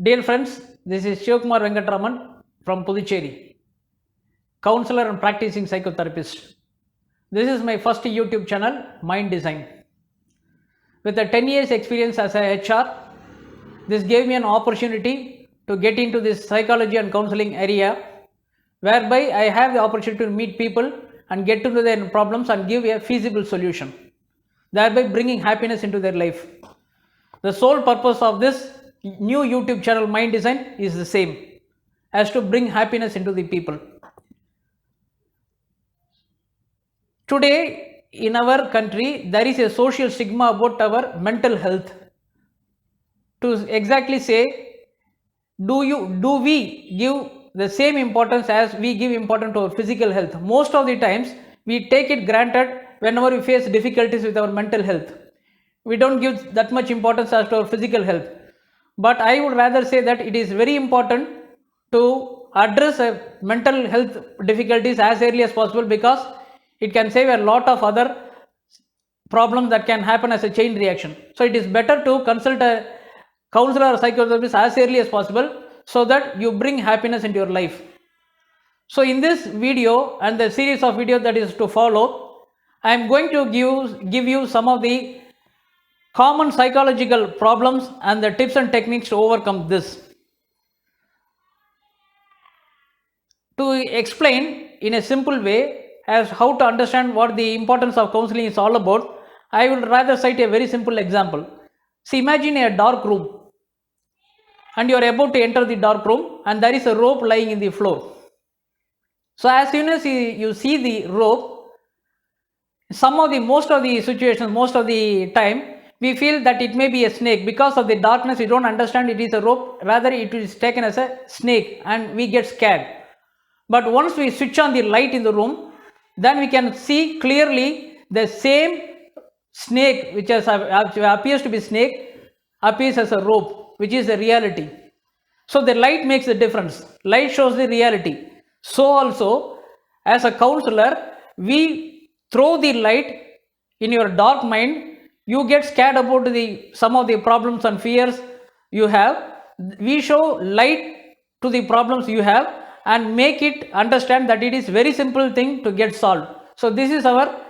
Dear friends, this is Sivakumar Venkataraman from Puducherry, counselor and practicing psychotherapist. This is my first YouTube channel, Mind Design. With a 10 years experience as a HR, this gave me an opportunity to get into this psychology and counseling area, whereby I have the opportunity to meet people and get to know their problems and give a feasible solution, thereby bringing happiness into their life. The sole purpose of this new YouTube channel Mind Design is the same, as to bring happiness into the people. Today in our country there is a social stigma about our mental health. To exactly say, do we give the same importance as we give importance to our physical health? Most of the times we take it granted whenever we face difficulties with our mental health. We don't give that much importance as to our physical health. But I would rather say that it is very important to address mental health difficulties as early as possible, because it can save a lot of other problems that can happen as a chain reaction. So it is better to consult a counselor or psychotherapist as early as possible, so that you bring happiness into your life. So in this video and the series of videos that is to follow, I am going to give you some of the common psychological problems and the tips and techniques to overcome this. To explain in a simple way as how to understand what the importance of counseling is all about, I will rather cite a very simple example. See, imagine a dark room and you are about to enter the dark room and there is a rope lying in the floor. So as soon as you see the rope, most of the time we feel that it may be a snake. Because of the darkness, we don't understand it is a rope, rather it is taken as a snake and we get scared. But once we switch on the light in the room, then we can see clearly the same snake, which appears to be snake, appears as a rope, which is the reality. So the light makes the difference. Light shows the reality. So also, as a counselor, we throw the light in your dark mind. You get scared about some of the problems and fears you have. We show light to the problems you have and make it understand that it is very simple thing to get solved. So this is our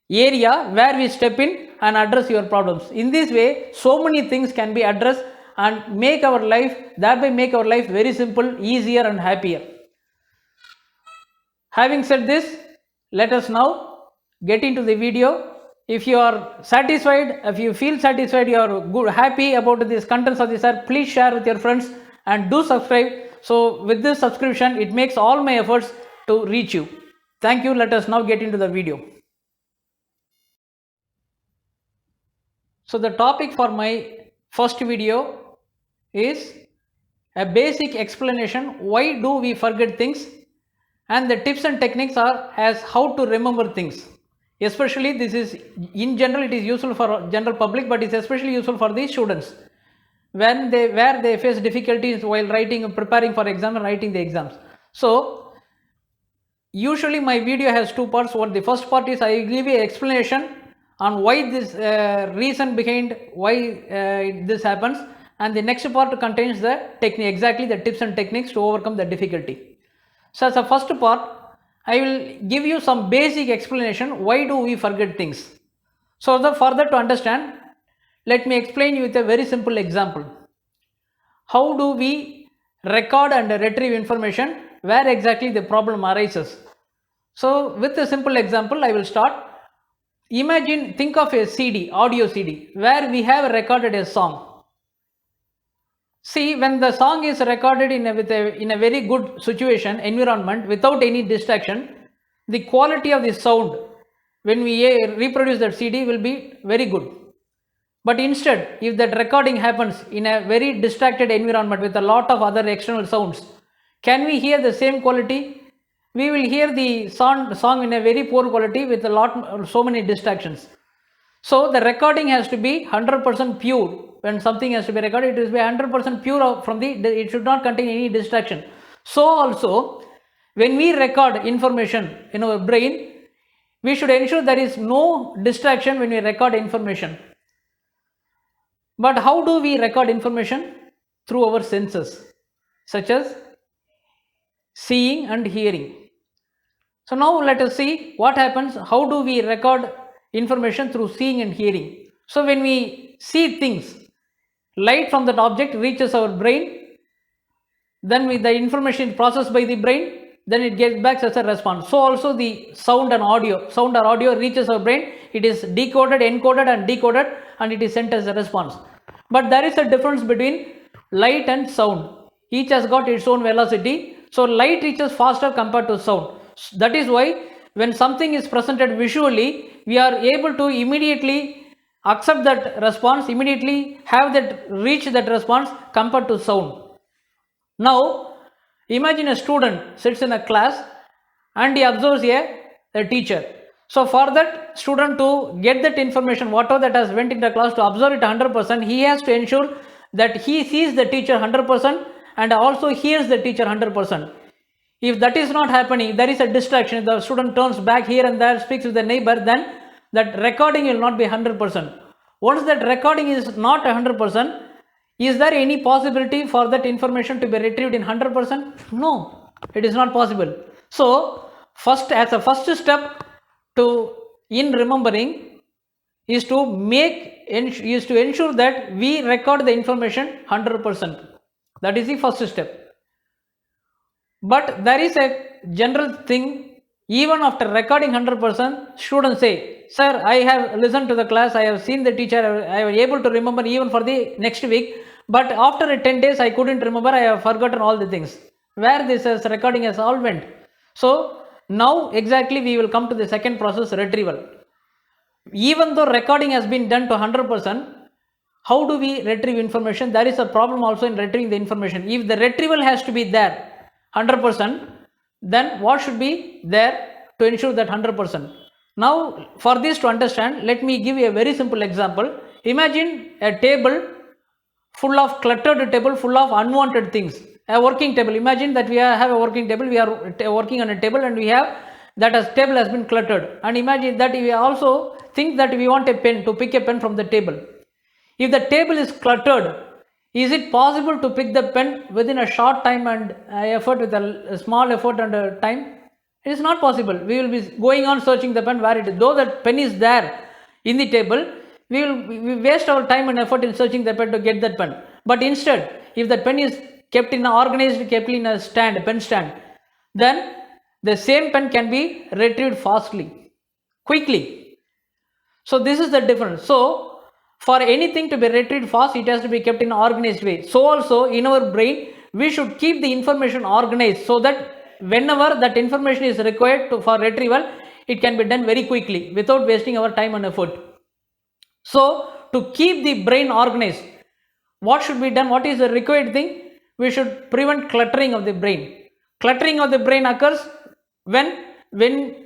area where we step in and address your problems. In this way, so many things can be addressed and thereby make our life very simple, easier and happier. Having said this, let us now get into the video. If you are satisfied, if you feel satisfied, you are good, happy about this contents of this, please share with your friends and do subscribe. So with this subscription, it makes all my efforts to reach you. Thank you. Let us now get into the video. So the topic for my first video is a basic explanation why do we forget things, and the tips and techniques are as how to remember things. Especially this is, in general it is useful for general public, but it's especially useful for the students where they face difficulties while preparing for exam and writing the exams. So usually my video has two parts. The first part is I will give you an explanation on why this reason behind why this happens, and the next part contains the technique, exactly the tips and techniques to overcome the difficulty. So as a first part, I will give you some basic explanation why do we forget things. So further to understand, let me explain you with a very simple example. How do we record and retrieve information where exactly the problem arises? So with a simple example, I will start. Think of a CD, audio CD, where we have recorded a song. See, when the song is recorded in a very good situation, environment, without any distraction, the quality of the sound when we reproduce that CD will be very good. But instead, if that recording happens in a very distracted environment with a lot of other external sounds, can we hear the same quality? We will hear the song in a very poor quality with so many distractions. So the recording has to be 100% pure. When something has to be recorded, it will be 100% pure it should not contain any distraction. So also, when we record information in our brain, we should ensure there is no distraction when we record information. But how do we record information? through our senses, such as seeing and hearing. So now let us see what happens, how do we record information through seeing and hearing. So when we see things, light from that object reaches our brain, then with the information processed by the brain, then it gets back as a response. So also the sound or audio reaches our brain, it is decoded, encoded and decoded, and it is sent as a response. But there is a difference between light and sound. Each has got its own velocity. So light reaches faster compared to sound. That is why when something is presented visually, we are able to immediately accept that response, immediately have that reach that response compared to sound. Now, imagine a student sits in a class and he observes a teacher. So, for that student to get that information, whatever that has went in the class, to observe it 100%, he has to ensure that he sees the teacher 100% and also hears the teacher 100%. If that is not happening, there is a distraction. If the student turns back here and there, speaks with the neighbor, then that recording will not be 100%. Once that recording is not 100%, is there any possibility for that information to be retrieved in 100%? No, it is not possible. So, as a first step in remembering is to ensure that we record the information 100%. That is the first step. But there is a general thing, even after recording 100%, students say, sir, I have listened to the class, I have seen the teacher, I was able to remember even for the next week, but after 10 days I couldn't remember, I have forgotten all the things. Where this is recording has all went. So now exactly we will come to the second process, retrieval. Even though recording has been done to 100%, how do we retrieve information? There is a problem also in retrieving the information. If the retrieval has to be there 100%, then what should be there to ensure that 100%? Now, for this to understand, let me give you a very simple example. Imagine a table full of cluttered table, full of unwanted things. A working table. Imagine that we have a working table. We are working on a table, and we have that table has been cluttered. And imagine that we also think that we want a pen, to pick a pen from the table. If the table is cluttered, is it possible to pick the pen within a short time and effort, with a small effort and time? It is not possible. We will be going on searching the pen where it is. Though that pen is there in the table, we waste our time and effort in searching the pen to get that pen. But instead, if that pen is kept in a stand, pen stand, then the same pen can be retrieved fastly, quickly. So this is the difference. So for anything to be retrieved fast, it has to be kept in an organized way. So also in our brain, we should keep the information organized so that whenever that information is required for retrieval, it can be done very quickly without wasting our time and effort. So to keep the brain organized, what should be done? What is the required thing? We should prevent cluttering of the brain. Cluttering of the brain occurs when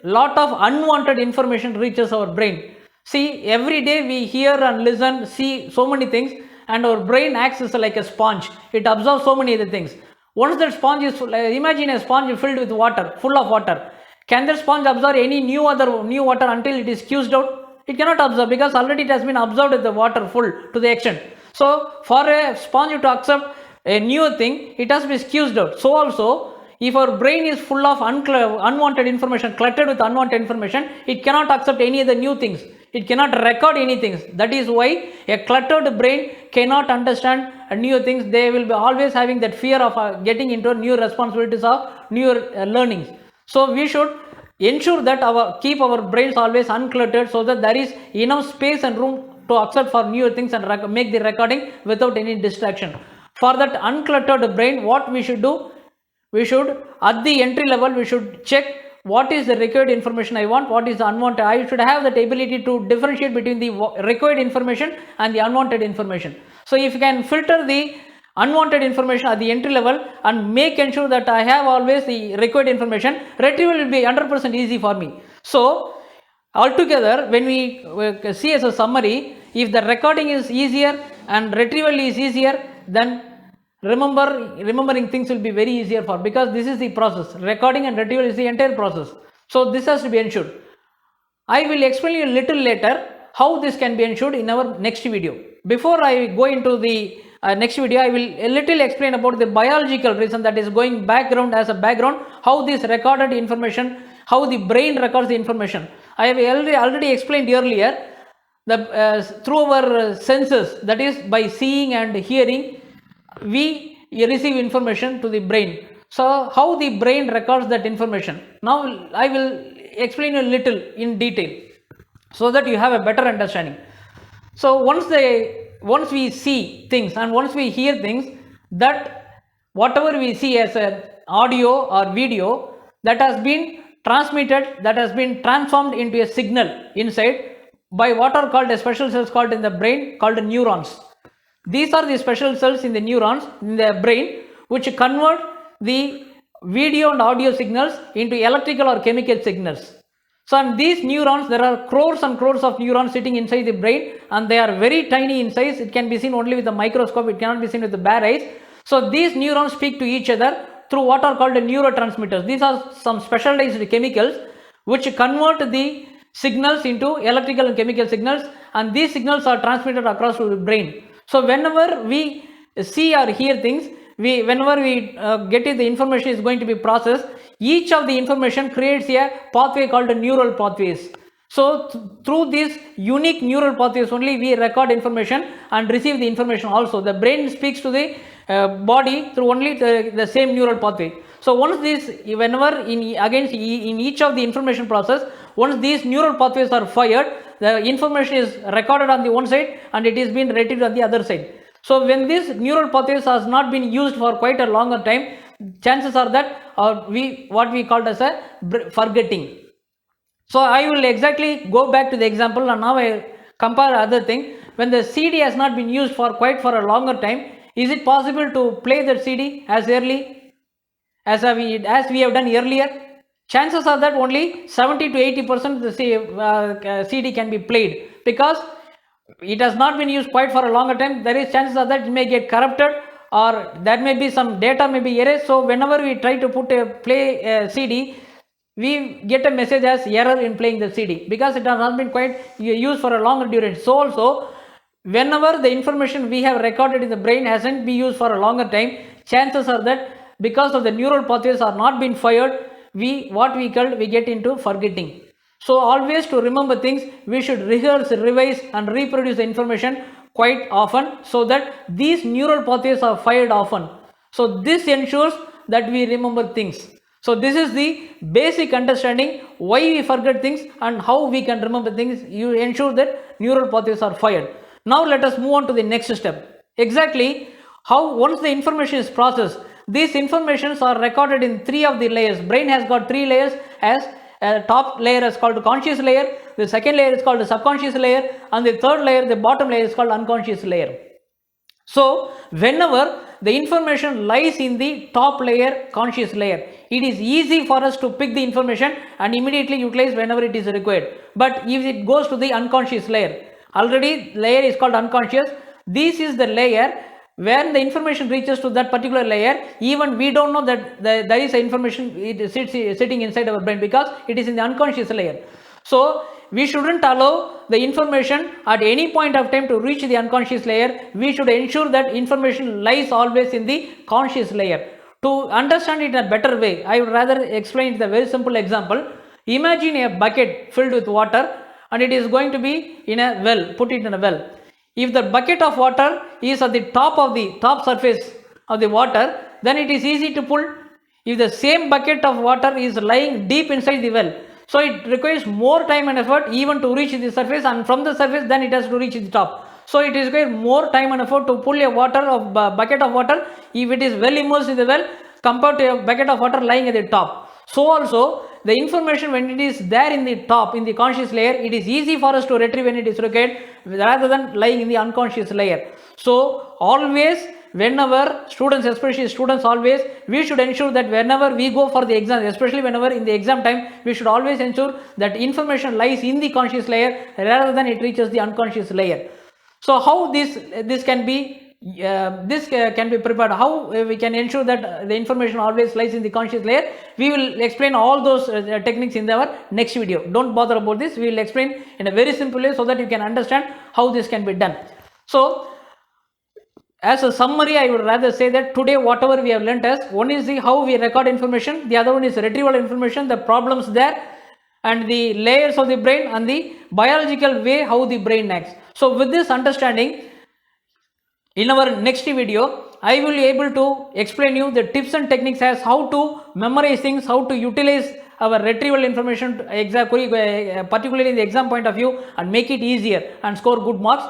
lot of unwanted information reaches our brain. See, every day we hear and listen, see so many things, and our brain acts as like a sponge. It absorbs so many other things. Once that sponge is full, imagine a sponge filled with water, full of water. Can that sponge absorb any new water until it is squeezed out? It cannot absorb, because already it has been absorbed with the water full to the extent. So for a sponge to accept a new thing, it has to be squeezed out. So also, if our brain is full of unwanted information, cluttered with unwanted information, it cannot accept any of the new things. It cannot record anything. That is why a cluttered brain cannot understand new things. They will be always having that fear of getting into new responsibilities of new learnings. So we should ensure that keep our brains always uncluttered, so that there is enough space and room to accept for new things and make the recording without any distraction. For that uncluttered brain, what we should do? We should, at the entry level, we should check what is the required information I want, what is the unwanted. I should have that ability to differentiate between the required information and the unwanted information. So if you can filter the unwanted information at the entry level and ensure that I have always the required information, retrieval will be 100% easy for me. So altogether, when we see as a summary, if the recording is easier and retrieval is easier, then remembering things will be very easier because this is the process. Recording and retrieval is the entire process. So this has to be ensured. I will explain you a little later how this can be ensured in our next video. Before I go into the next video I will a little explain about the biological reason, that is going background as a background, how this recorded information, how the brain records the information. I have already explained earlier, through our senses, that is by seeing and hearing, we receive information to the brain. So how the brain records that information, now I will explain a little in detail so that you have a better understanding. So once we see things and once we hear things, that whatever we see as an audio or video, that has been transmitted, that has been transformed into a signal inside by what are called a special cells called in the brain called neurons. These are the special cells in the neurons in the brain which convert the video and audio signals into electrical or chemical signals. So in these neurons, there are crores and crores of neurons sitting inside the brain, and they are very tiny in size. It can be seen only with a microscope, it cannot be seen with the bare eyes. So these neurons speak to each other through what are called neurotransmitters. These are some specialized chemicals which convert the signals into electrical and chemical signals, and these signals are transmitted across to the brain. So whenever we see or hear things, whenever we get it, the information is going to be processed. Each of the information creates a pathway called neural pathways. So through these unique neural pathways only we record information and receive the information also. The brain speaks to the body through only the same neural pathway. So once this, whenever in each of the information process, once these neural pathways are fired, the information is recorded on the one side and it is being retrieved on the other side. So when this neural pathways has not been used for quite a longer time, chances are that what we called as a forgetting. So I will exactly go back to the example, and now I compare other thing. When the CD has not been used for a longer time, is it possible to play that CD as early as we have done earlier? Chances are that only 70 to 80% of the CD can be played, because it has not been used quite for a longer time. There is chances that it may get corrupted, or there may be some data may be erased. So whenever we try to play a CD, we get a message as error in playing the CD, because it has not been quite used for a longer duration. So also, whenever the information we have recorded in the brain hasn't been used for a longer time, chances are that because of the neural pathways are not been fired, we get into forgetting. So always to remember things, we should rehearse, revise and reproduce the information quite often, so that these neural pathways are fired often. So this ensures that we remember things. So this is the basic understanding why we forget things and how we can remember things. You ensure that neural pathways are fired. Now let us move on to the next step. Exactly how, once the information is processed, these informations are recorded in three of the layers. Brain has got three layers. As top layer is called conscious layer, the second layer is called the subconscious layer, and the third layer, the bottom layer, is called unconscious layer. So whenever the information lies in the top layer, conscious layer, it is easy for us to pick the information and immediately utilize whenever it is required. But if it goes to the unconscious layer, already layer is called unconscious, this is the layer when the information reaches to that particular layer, even we don't know that there is information sitting inside our brain, because it is in the unconscious layer. So we shouldn't allow the information at any point of time to reach the unconscious layer. We should ensure that information lies always in the conscious layer. To understand it in a better way, I would rather explain the very simple example. Imagine a bucket filled with water and it is going to be in a well, put it in a well. If the bucket of water is at the top surface of the water, then it is easy to pull. If the same bucket of water is lying deep inside the well, so it requires more time and effort even to reach the surface, and from the surface then it has to reach the top. So it is requires more time and effort to pull a bucket of water if it is well immersed in the well compared to a bucket of water lying at the top. So also the information, when it is there in the top, in the conscious layer, it is easy for us to retrieve when it is required, rather than lying in the unconscious layer. So always, whenever students, especially students, always we should ensure that whenever we go for the exam, especially whenever in the exam time, we should always ensure that information lies in the conscious layer rather than it reaches the unconscious layer. So how this can be prepared, how we can ensure that the information always lies in the conscious layer, we will explain all those techniques in our next video. Don't bother about this, we will explain in a very simple way so that you can understand how this can be done. So As a summary, I would rather say that today whatever we have learnt as, one is the how we record information, the other one is retrieval information, the problems there, and the layers of the brain, and the biological way how the brain acts. So with this understanding, in our next video, I will be able to explain you the tips and techniques as how to memorize things, how to utilize our retrieval information exactly, particularly in the exam point of view, and make it easier and score good marks.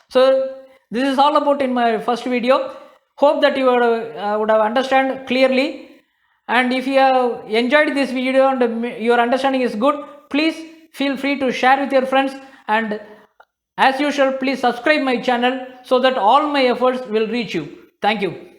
So this is all about in my first video. Hope that you would have understand clearly. And if you have enjoyed this video and your understanding is good, please feel free to share with your friends, and as usual, please subscribe my channel so that all my efforts will reach you. Thank you.